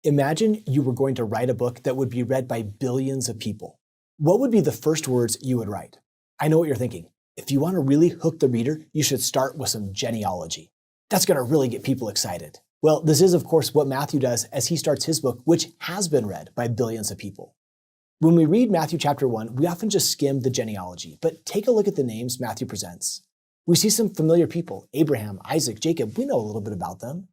Imagine you were going to write a book that would be read by billions of people. What would be the first words you would write? I know what you're thinking. If you want to really hook the reader, you should start with some genealogy. That's going to really get people excited. Well, this is of course what Matthew does as he starts his book, which has been read by billions of people. When we read Matthew chapter 1, we often just skim the genealogy, but take a look at the names Matthew presents. We see some familiar people, Abraham, Isaac, Jacob. We know a little bit about them.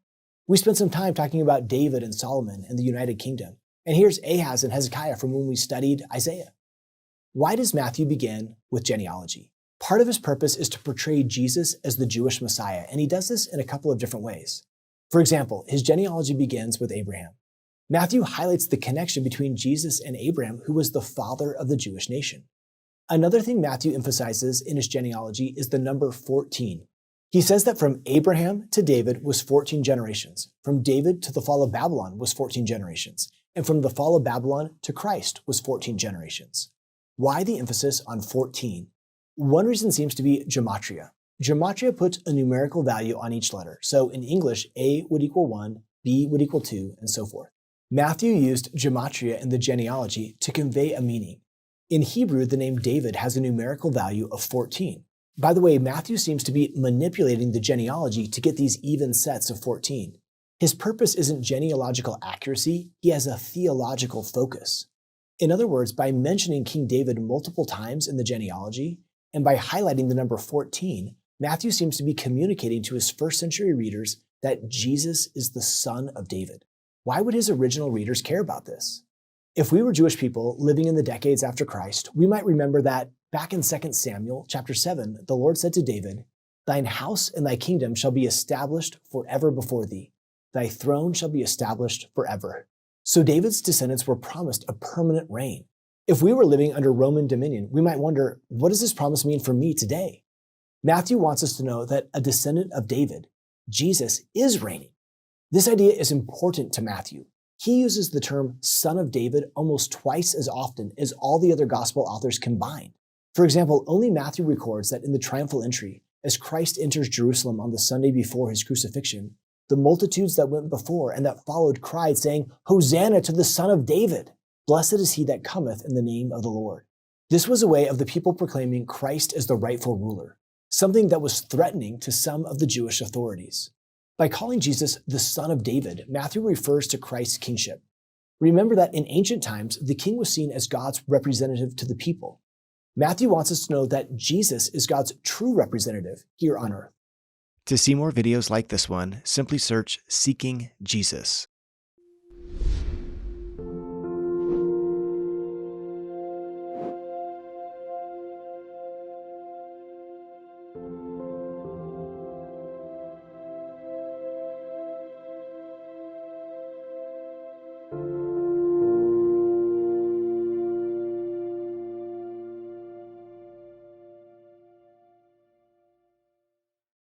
We spent some time talking about David and Solomon and the United Kingdom. And here's Ahaz and Hezekiah from when we studied Isaiah. Why does Matthew begin with genealogy? Part of his purpose is to portray Jesus as the Jewish Messiah, and he does this in a couple of different ways. For example, his genealogy begins with Abraham. Matthew highlights the connection between Jesus and Abraham, who was the father of the Jewish nation. Another thing Matthew emphasizes in his genealogy is the number 14. He says that from Abraham to David was 14 generations. From David to the fall of Babylon was 14 generations. And from the fall of Babylon to Christ was 14 generations. Why the emphasis on 14? One reason seems to be gematria. Gematria puts a numerical value on each letter. So in English, A would equal 1, B would equal 2, and so forth. Matthew used gematria in the genealogy to convey a meaning. In Hebrew, the name David has a numerical value of 14. By the way, Matthew seems to be manipulating the genealogy to get these even sets of 14. His purpose isn't genealogical accuracy, he has a theological focus. In other words, by mentioning King David multiple times in the genealogy, and by highlighting the number 14, Matthew seems to be communicating to his first century readers that Jesus is the son of David. Why would his original readers care about this? If we were Jewish people living in the decades after Christ, we might remember that back in 2 Samuel chapter 7, the Lord said to David, "Thine house and thy kingdom shall be established forever before thee. Thy throne shall be established forever." So David's descendants were promised a permanent reign. If we were living under Roman dominion, we might wonder, what does this promise mean for me today? Matthew wants us to know that a descendant of David, Jesus, is reigning. This idea is important to Matthew. He uses the term son of David almost twice as often as all the other gospel authors combined. For example, only Matthew records that in the triumphal entry, as Christ enters Jerusalem on the Sunday before his crucifixion, the multitudes that went before and that followed cried, saying, "Hosanna to the Son of David! Blessed is he that cometh in the name of the Lord." This was a way of the people proclaiming Christ as the rightful ruler, something that was threatening to some of the Jewish authorities. By calling Jesus the Son of David, Matthew refers to Christ's kingship. Remember that in ancient times, the king was seen as God's representative to the people. Matthew wants us to know that Jesus is God's true representative here on earth. To see more videos like this one, simply search Seeking Jesus.